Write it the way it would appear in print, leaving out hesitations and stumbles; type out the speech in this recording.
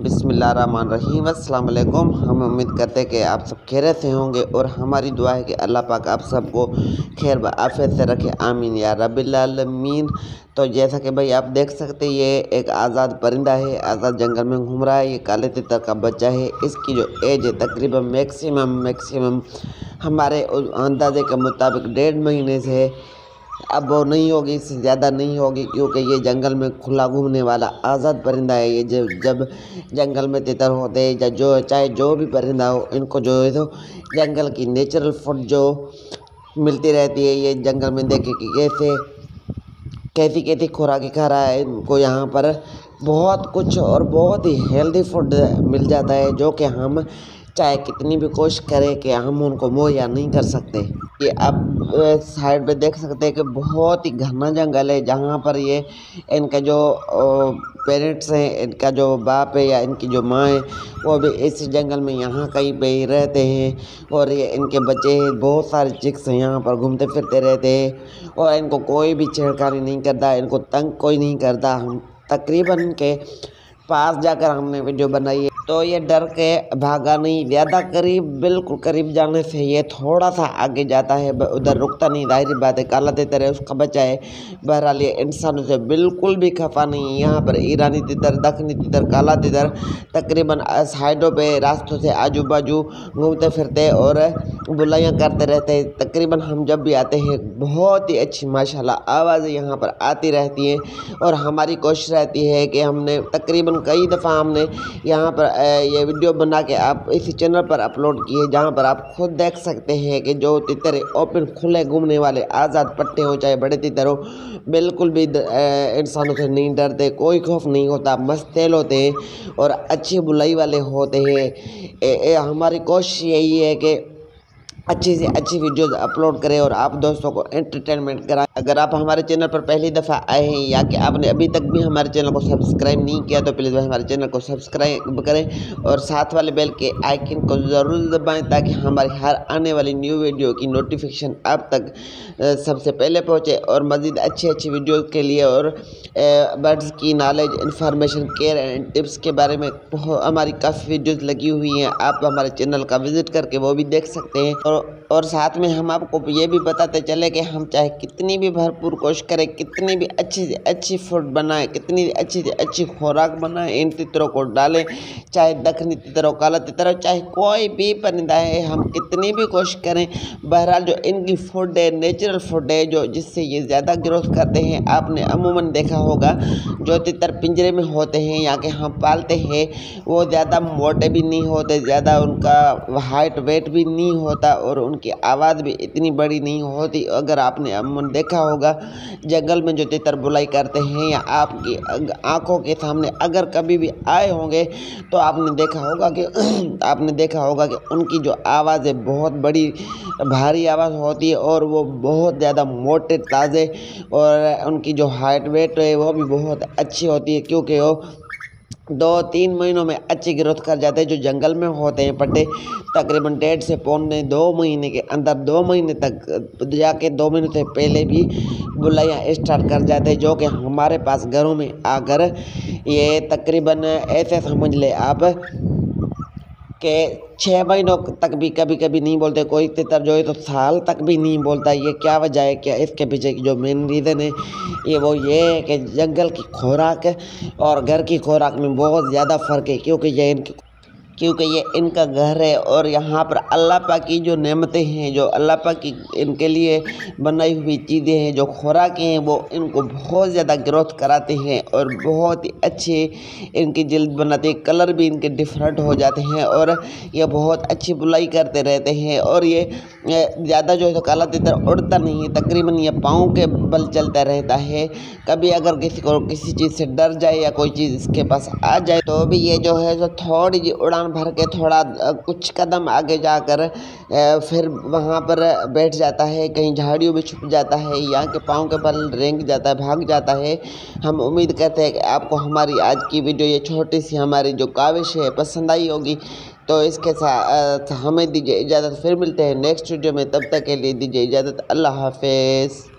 बिस्मिल्लाहिर्रहमानिर्रहीम। अस्सलाम वालेकुम। हम उम्मीद करते हैं कि आप सब खैरियत से होंगे और हमारी दुआ है कि अल्लाह पाक आप सबको खैर व आफियत से रखे, आमीन या रब्बिल आलमीन। तो जैसा कि भाई आप देख सकते हैं, ये एक आज़ाद परिंदा है, आज़ाद जंगल में घूम रहा है। ये काले तितर का बच्चा है। इसकी जो एज है तकरीबन मैक्सिमम हमारे अंदाजे के मुताबिक 1.5 महीने से है। अब वो नहीं होगी, इससे ज़्यादा नहीं होगी, क्योंकि ये जंगल में खुला घूमने वाला आज़ाद परिंदा है। ये जब जंगल में तितर होते हैं या जो चाहे जो भी परिंदा हो, इनको जो है तो जंगल की नेचुरल फूड जो मिलती रहती है। ये जंगल में देखे कि कैसी खुराकी खा रहा है। इनको यहाँ पर बहुत कुछ और बहुत ही हेल्दी फूड मिल जाता है, जो कि हम चाहे कितनी भी कोशिश करें कि हम उनको मुहैया नहीं कर सकते। ये आप साइड पे देख सकते हैं कि बहुत ही घना जंगल है, जहाँ पर ये इनका जो पेरेंट्स हैं, इनका जो बाप है या इनकी जो माँ है, वो भी इस जंगल में यहाँ कहीं पे ही रहते हैं। और ये इनके बच्चे हैं, बहुत सारे चिक्स यहाँ पर घूमते फिरते रहते हैं और इनको कोई भी छेड़खानी नहीं करता, इनको तंग कोई नहीं करता। हम तकरीबन इनके पास जाकर हमने वीडियो बनाई है, तो ये डर के भागा नहीं। ज़्यादा बिल्कुल करीब जाने से ये थोड़ा सा आगे जाता है, उधर रुकता नहीं। जाहिर बात है, काला तितर है, उसका बच्चा है। बहरहाल ये इंसानों से बिल्कुल भी खफा नहीं है। यहाँ पर ईरानी तितर, दक्षिणी तितर, काला तितर तकरीबन साइडों पे रास्तों से आजू बाजू घूमते फिरते और बुलाइयाँ करते रहते हैं। तकरीबन हम जब भी आते हैं, बहुत ही अच्छी माशाल्लाह आवाज़ें यहाँ पर आती रहती हैं। और हमारी कोशिश रहती है कि हमने तकरीबन कई दफ़ा हमने यहाँ पर ये वीडियो बना के आप इसी चैनल पर अपलोड किए, जहाँ पर आप खुद देख सकते हैं कि जो तितर ओपन खुले घूमने वाले आज़ाद पट्टे हो चाहे बड़े तितर हो, बिल्कुल भी इंसानों से नहीं डरते, कोई खौफ नहीं होता, मस्तेल होते हैं और अच्छी बुलाई वाले होते हैं। हमारी कोशिश यही है कि अच्छी से अच्छी वीडियोस अपलोड करें और आप दोस्तों को एंटरटेनमेंट कराएं। अगर आप हमारे चैनल पर पहली दफ़ा आए हैं या कि आपने अभी तक भी हमारे चैनल को सब्सक्राइब नहीं किया, तो प्लीज़ हमारे चैनल को सब्सक्राइब करें और साथ वाले बेल के आइकन को ज़रूर दबाएं, ताकि हमारी हर आने वाली न्यू वीडियो की नोटिफिकेशन आप तक सबसे पहले पहुँचे। और मज़ीद अच्छी वीडियो के लिए और बर्ड्स की knowledge, information, care and tips के बारे में हमारी काफ़ी वीडियोज़ लगी हुई हैं। आप हमारे चैनल का विज़िट करके वो भी देख सकते हैं। और साथ में हम आपको ये भी बताते चले कि हम चाहे कितनी भी भरपूर कोशिश करें, कितनी भी अच्छी से अच्छी फूड बनाएं, कितनी भी अच्छी से अच्छी खुराक बनाएं, इन तितरों को डालें, चाहे दक्षिणी तितर हो, काला तितर हो, चाहे कोई भी परिंदा है, हम कितनी भी कोशिश करें। बहरहाल जो इनकी फूड है नेचुरल फूड है, जो जिससे ये ज़्यादा ग्रोथ करते हैं। आपने अमूमन देखा होगा जो तितर पिंजरे में होते हैं या कि हम पालते हैं, वो ज़्यादा मोटे भी नहीं होते, ज़्यादा उनका हाइट वेट भी नहीं होता और उनकी आवाज़ भी इतनी बड़ी नहीं होती। अगर आपने अमूमन देखा होगा जंगल में जो तितर बुलाई करते हैं या आपकी आंखों के सामने अगर कभी भी आए होंगे, तो आपने देखा होगा कि उनकी जो आवाज़ है बहुत बड़ी भारी आवाज़ होती है और वो बहुत ज़्यादा मोटे ताज़े, और उनकी जो हाइट वेट है वो भी बहुत अच्छी होती है, क्योंकि वो 2-3 महीनों में अच्छी ग्रोथ कर जाते हैं। जो जंगल में होते हैं पट्टे, तकरीबन 1.5 से 2 महीने के अंदर, 2 महीने तक जाके 2 महीने से पहले भी बुलाइयाँ स्टार्ट कर जाते हैं, जो कि हमारे पास घरों में आकर ये तकरीबन ऐसे समझ ले आप कि 6 महीनों तक भी कभी नहीं बोलते। कोई तितर जो है तो साल तक भी नहीं बोलता। ये क्या वजह है? क्या इसके पीछे की जो मेन रीज़न है ये है कि जंगल की खुराक और घर की खुराक में बहुत ज़्यादा फ़र्क है, क्योंकि ये इनका घर है और यहाँ पर अल्लाह पाक की जो नेमतें हैं, जो अल्लाह पाक की इनके लिए बनाई हुई चीज़ें हैं, जो खुराकें हैं, वो इनको बहुत ज़्यादा ग्रोथ कराते हैं और बहुत ही अच्छे इनकी जल्द बनाते हैं। कलर भी इनके डिफरेंट हो जाते हैं और ये बहुत अच्छी बुलाई करते रहते हैं। और ये ज़्यादा जो है तो काला तितर उड़ता नहीं है, तकरीबन ये पाँव के बल चलता रहता है। कभी अगर किसी को किसी चीज़ से डर जाए या कोई चीज़ इसके पास आ जाए, तो भी ये जो है तो थोड़ी जी उड़ान भर के थोड़ा कुछ कदम आगे जाकर फिर वहाँ पर बैठ जाता है, कहीं झाड़ियों में छुप जाता है, यहाँ के पाँव के बल रेंग जाता है, भाग जाता है। हम उम्मीद करते हैं कि आपको हमारी आज की वीडियो, ये छोटी सी हमारी जो काविश है, पसंद आई होगी। तो इसके साथ हमें दीजिए इजाज़त, फिर मिलते हैं नेक्स्ट वीडियो में। तब तक के लिए दीजिए इजाज़त। अल्लाह हाफिज़।